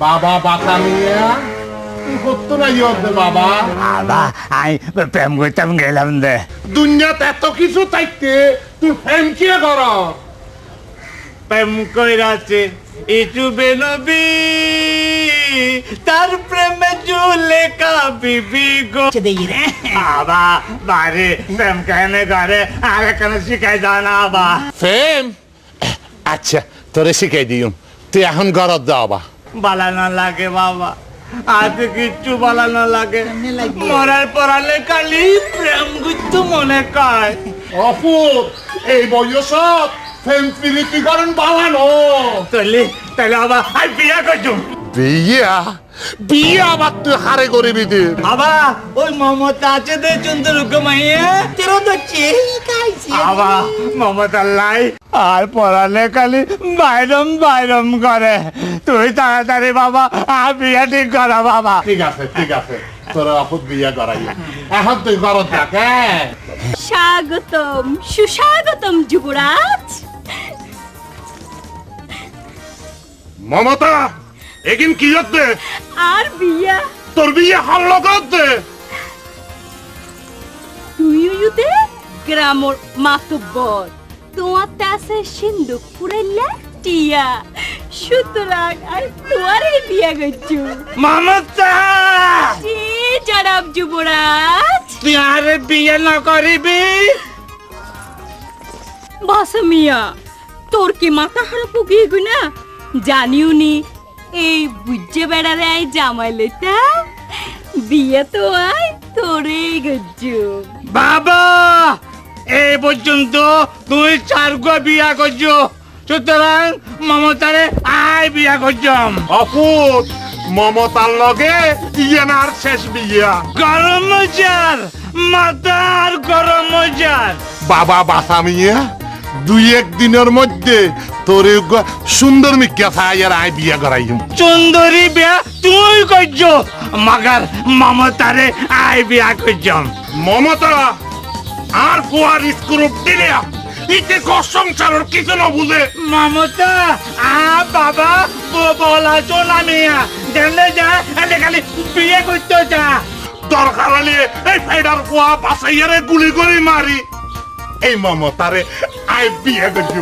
বাবা বাতা মিয়া করতো না ইয়দে বাবা বাবা আমি প্রেম করতাম গেলাম দে দুনিয়াতে এত কিছু থাকতে তুই প্রেম কি কর প্রেম কইরাছে ইটুবে নবী তার প্রেমে জুলেখা বিবি গো দেই রে বাবা বারে প্রেম কেন করে আর কেন শিখাই দাও না বাবা প্রেম আচ্ছা তোরে শিখাই দিও তুই এখন ঘরত যাওয়া বালানো লাগে বাবা আজ কিচ্ছু বালানো লাগে মরার পরালে খালি প্রেম গুচ্ছু মনে কয় অপুর এই বয়সত প্রেম প্রীতি করেন বালানো তাহলে বাবা আমি বিয়া করছুম বিয়া বিয়া আবার তুই হারে করবি তুই বাবা ওই মমতা আছে দে চন্দ্র মাইয়া তেরো দচ্ছি কাইছি বাবা মমতা লাই আর পড়ালে খালি বাইরম বাইরম করে তুই তাড়াতাড়ি বাবা আর বিয়া ঠিক করা বাবা ঠিক আছে তোর অপুর বিয়া করাই এখন তুই ঘরত যাক স্বাগতম সুস্বাগতম যুবরাজ মমতা এগিন কি হচ্ছে আর বিয়া তোর বিয়ে হল করতে তুইতে গ্রামর মাতব্বর তোমার তাসে সিন্ধুক পুরাইলা টিয়া সুতরাং আর তোমারই বিয়া গচ্ছু মমতা জি জনাব যুবরাজ তুই আর বিয়ে না করিবি বাসা মিয়া তোর কি মাথা খারাপ গিয়ে গো না জানিও নি এই বুঝে বেড়ারে আই জামাই লইতা বিয়ে তো আই তোরে গজ্জু বাবা এই পর্যন্ত তুই চার গো বিয়া করছো সুতরাং মমতারে আই বিয়া করছম অপুর মমতার লগে ইয়েনার শেষ বিয়া গরম মজার মাতার গরম মজার বাবা বাসা মিয়া দুই এক দিনের মধ্যে তোর সুন্দর মিক্কা ছায়ার আয় বিয়া করাইম সুন্দরী বিয়া তুই করছো মাগার মমতারে আই বিয়া করছম মমতা আর ফুয়ার স্ক্রুপ দিলে ইতে ঘর সংসারের কিছু না বুঝে মমতা বাবা বলা চোলা মিয়া জানলে যা এনে খালি বিয়ে করতে যা দরকার হলে এই ফেডার ফুয়া বাসাইয়ারে গুলি করে মারি এই মমতারে আয় বিয়া করছি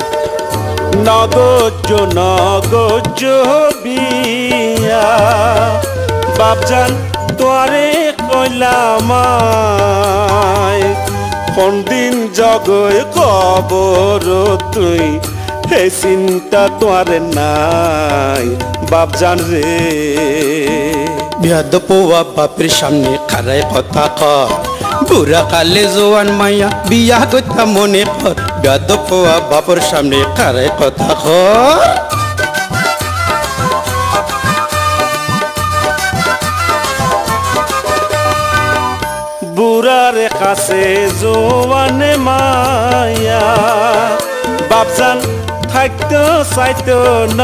নগজ বিয়া বাপজান তোয়ারে কইলাম কোন দিন জগয় কবর তুই হে চিন্তা তোয়ারে নাই বাপজান রে বিয়াদ পোয়া বাপের সামনে খারায় কথা কর বুড়া কালে জোয়ান মাইয়া বিয়া করতা মনে কর বিয়াদ পোয়া বাপের সামনে খারায় কথা কর বুড়ার কাছে জোয়ানে মায়া বাপজান থাকতো চাইতো ন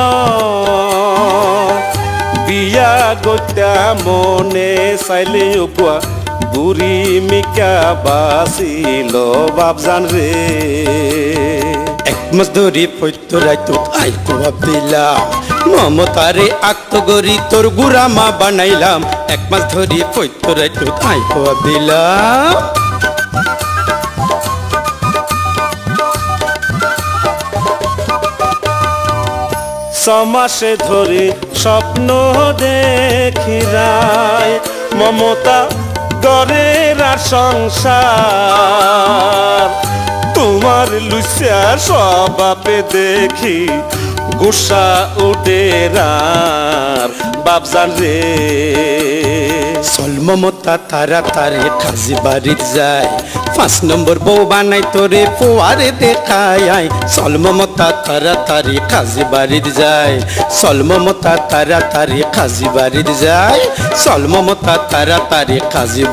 বিয়া গত্যা মনে চাইলে উপুয়া বুড়ি মিকা বাঁচিল বাপজান রে এক মাস ধরে পৈত্য রাইতো আই কোয়া পেলাম মমতারে আক্ত গরি তোর গুড়া মা বানাইলাম এক মাস ধরে পৈত্য রাইতো আই কোয়া পেলাম সমাসে ধরে স্বপ্ন দেখি রায় মমতা গরের আর সংসার তোমার লুসিয়া স্বভাবে দেখি গুসা উঠে রার বাপজান রে চল মমতা তাড়াতাড়ি কাজী বাড়ির যায় 5 নম্বর বউ বানাই তোরে পোয়ারে দেখায় আয় চল মমতা তাড়াতাড়ি কাজী বাড়ির যায় চল মমতা তাড়াতাড়ি কাজী বাড়ির যায় চল মমতা তাড়াতাড়ি কাজী